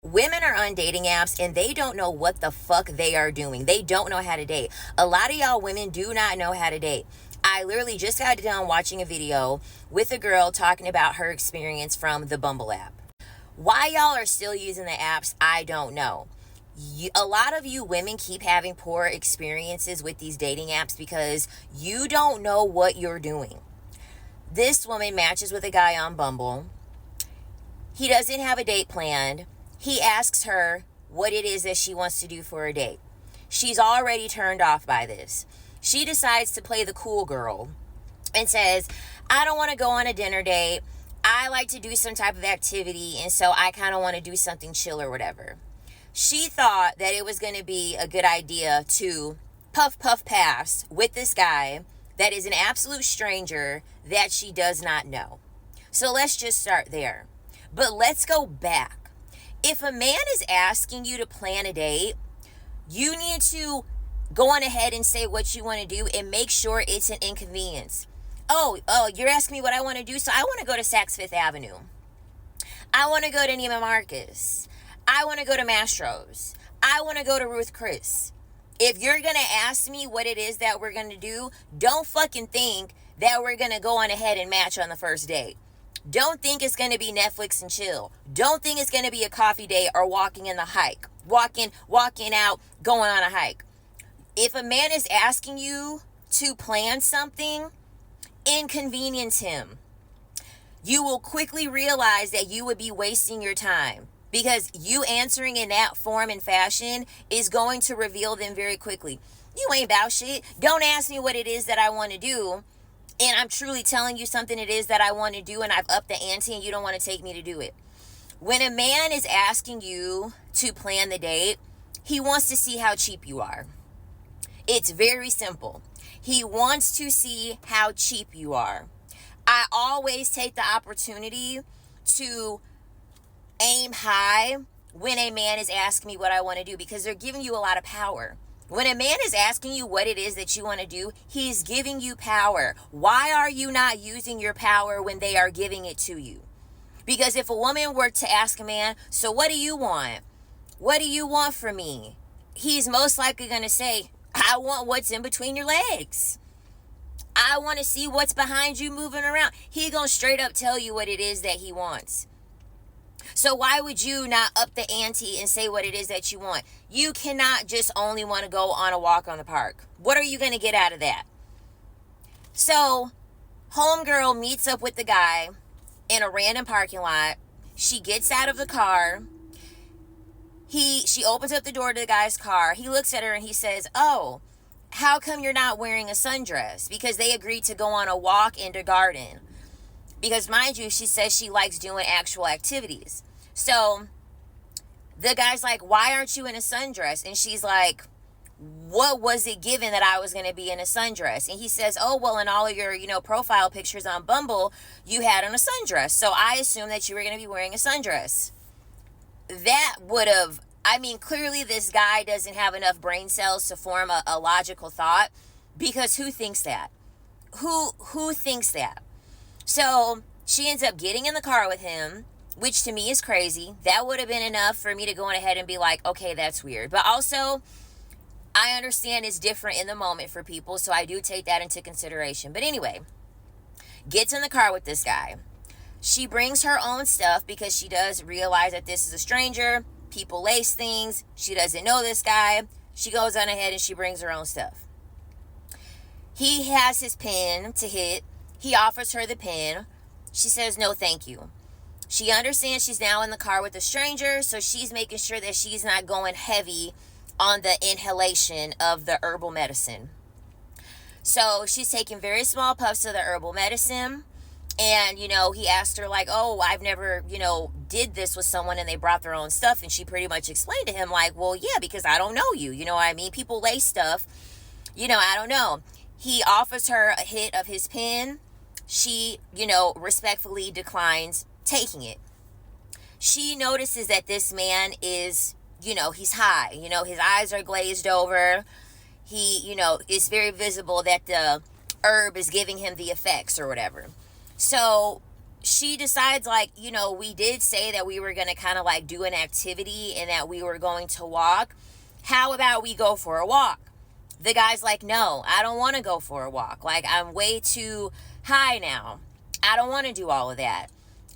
Women are on dating apps and they don't know what the fuck they are doing. They don't know how to date. A lot of y'all women do not know how to date. I literally just got done watching a video with a girl talking about her experience from the Bumble app. Why y'all are still using the apps, I don't know. A lot of you women keep having poor experiences with these dating apps because you don't know what you're doing. This woman matches with a guy on Bumble. He doesn't have a date planned. He asks her what it is that she wants to do for a date. She's already turned off by this. She decides to play the cool girl and says, I don't want to go on a dinner date. I like to do some type of activity, and so I kind of want to do something chill or whatever. She thought that it was going to be a good idea to puff pass with this guy that is an absolute stranger that she does not know. So let's just start there. But let's go back. If a man is asking you to plan a date, you need to go on ahead and say what you want to do and make sure it's an inconvenience. Oh, you're asking me what I want to do? So I want to go to Saks Fifth Avenue. I want to go to Neiman Marcus. I want to go to Mastro's. I want to go to Ruth Chris. If you're going to ask me what it is that we're going to do, don't fucking think that we're going to go on ahead and match on the first date. Don't think it's going to be Netflix and chill. Don't think it's going to be a coffee date or walking in the hike. Walking out, going on a hike. If a man is asking you to plan something, inconvenience him. You will quickly realize that you would be wasting your time because you answering in that form and fashion is going to reveal them very quickly. You ain't about shit. Don't ask me what it is that I want to do. And I'm truly telling you something it is that I want to do and I've upped the ante and you don't want to take me to do it. When a man is asking you to plan the date, he wants to see how cheap you are. It's very simple. He wants to see how cheap you are. I always take the opportunity to aim high when a man is asking me what I want to do because they're giving you a lot of power. When a man is asking you what it is that you want to do, he's giving you power. Why are you not using your power when they are giving it to you? Because if a woman were to ask a man, so what do you want? What do you want from me? He's most likely going to say, I want what's in between your legs. I want to see what's behind you moving around. He going to straight up tell you what it is that he wants. So why would you not up the ante and say what it is that you want? You cannot just only want to go on a walk on the park. What are you going to get out of that? So, homegirl meets up with the guy in a random parking lot. She gets out of the car. She opens up the door to the guy's car. He looks at her and he says, oh, how come you're not wearing a sundress? Because they agreed to go on a walk in the garden. Because mind you, she says she likes doing actual activities. So the guy's like, why aren't you in a sundress? And she's like, what was it given that I was going to be in a sundress? And he says, oh, well, in all of your, profile pictures on Bumble, you had on a sundress. So I assumed that you were going to be wearing a sundress. That would have, clearly this guy doesn't have enough brain cells to form a logical thought because who thinks that? Who thinks that? So she ends up getting in the car with him, which to me is crazy. That would have been enough for me to go on ahead and be like, okay, that's weird. But also, I understand it's different in the moment for people, so I do take that into consideration. But anyway, gets in the car with this guy. She brings her own stuff because she does realize that this is a stranger. People lace things. She doesn't know this guy. She goes on ahead and she brings her own stuff. He has his pin to hit. He offers her the pin. She says, no, thank you. She understands she's now in the car with a stranger, so she's making sure that she's not going heavy on the inhalation of the herbal medicine. So she's taking very small puffs of the herbal medicine. And, he asked her like, oh, I've never, did this with someone and they brought their own stuff. And she pretty much explained to him like, well, yeah, because I don't know you. You know what I mean? People lace stuff. I don't know. He offers her a hit of his pen. She, respectfully declines taking it. She notices that this man is, he's high. His eyes are glazed over. He, it's very visible that the herb is giving him the effects or whatever. So she decides, like, we did say that we were going to kind of like do an activity and that we were going to walk. How about we go for a walk? The guy's like, no, I don't want to go for a walk. Like, I'm way too high now. I don't want to do all of that.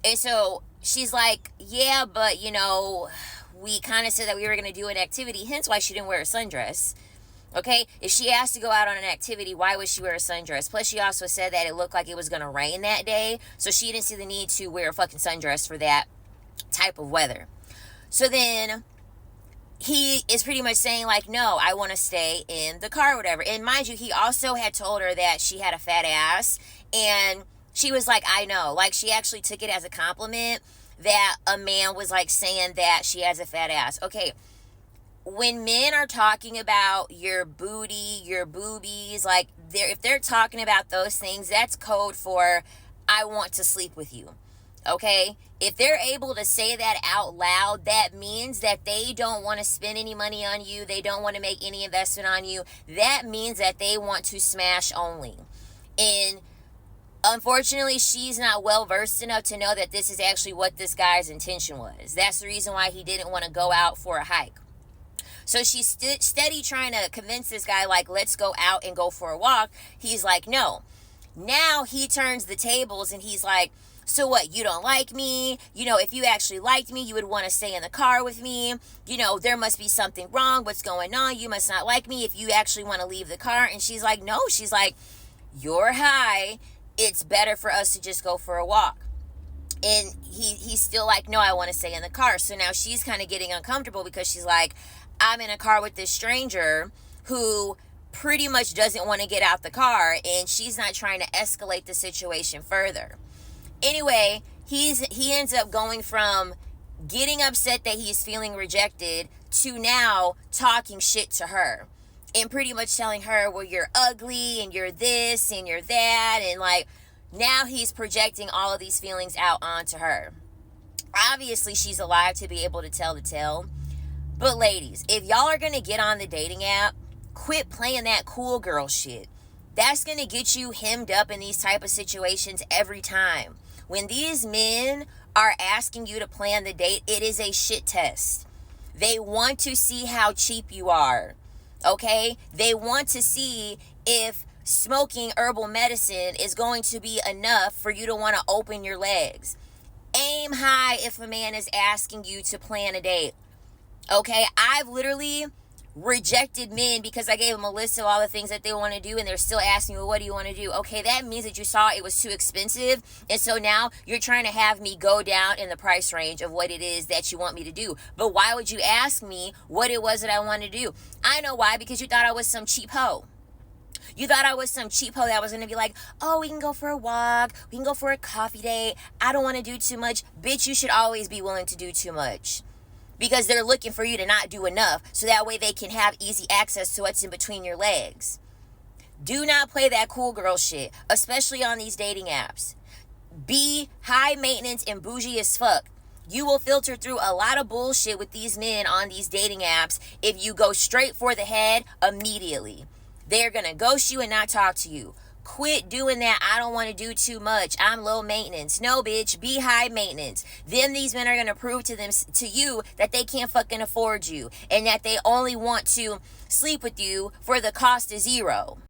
And so she's like, yeah, but we kind of said that we were going to do an activity, hence why she didn't wear a sundress. Okay, if she asked to go out on an activity, why would she wear a sundress? Plus, she also said that it looked like it was going to rain that day, so she didn't see the need to wear a fucking sundress for that type of weather. So then he is pretty much saying, like, no, I want to stay in the car or whatever. And mind you, he also had told her that she had a fat ass, and she was like, I know. Like, she actually took it as a compliment that a man was, like, saying that she has a fat ass. Okay, when men are talking about your booty, your boobies, like, if they're talking about those things, that's code for I want to sleep with you. Okay? If they're able to say that out loud, that means that they don't want to spend any money on you. They don't want to make any investment on you. That means that they want to smash only. And unfortunately, she's not well versed enough to know that this is actually what this guy's intention was. That's the reason why he didn't want to go out for a hike. So she's steady trying to convince this guy, like, let's go out and go for a walk. He's like, no. Now he turns the tables and he's like, so what, you don't like me? If you actually liked me, you would want to stay in the car with me. There must be something wrong. What's going on? You must not like me if you actually want to leave the car. And she's like, no. She's like, you're high. It's better for us to just go for a walk. And he's still like, no, I want to stay in the car. So now she's kind of getting uncomfortable because she's like, I'm in a car with this stranger who pretty much doesn't want to get out the car, and she's not trying to escalate the situation further. Anyway, he ends up going from getting upset that he's feeling rejected to now talking shit to her and pretty much telling her, well, you're ugly and you're this and you're that, and like now he's projecting all of these feelings out onto her. Obviously, she's alive to be able to tell the tale. But ladies, if y'all are going to get on the dating app, quit playing that cool girl shit. That's going to get you hemmed up in these type of situations every time. When these men are asking you to plan the date, it is a shit test. They want to see how cheap you are. Okay? They want to see if smoking herbal medicine is going to be enough for you to want to open your legs. Aim high if a man is asking you to plan a date. Okay, I've literally rejected men because I gave them a list of all the things that they want to do, and they're still asking me, well, what do you want to do? Okay, that means that you saw it was too expensive, and so now you're trying to have me go down in the price range of what it is that you want me to do. But why would you ask me what it was that I wanted to do? I know why, because you thought I was some cheap hoe. You thought I was some cheap hoe that was going to be like, oh, we can go for a walk, we can go for a coffee date, I don't want to do too much. Bitch, you should always be willing to do too much. Because they're looking for you to not do enough, so that way they can have easy access to what's in between your legs. Do not play that cool girl shit, especially on these dating apps. Be high maintenance and bougie as fuck. You will filter through a lot of bullshit with these men on these dating apps if you go straight for the head immediately. They're going to ghost you and not talk to you. Quit doing that. I don't want to do too much. I'm low maintenance. No, bitch. Be high maintenance. Then these men are going to prove to you that they can't fucking afford you and that they only want to sleep with you for the cost of zero.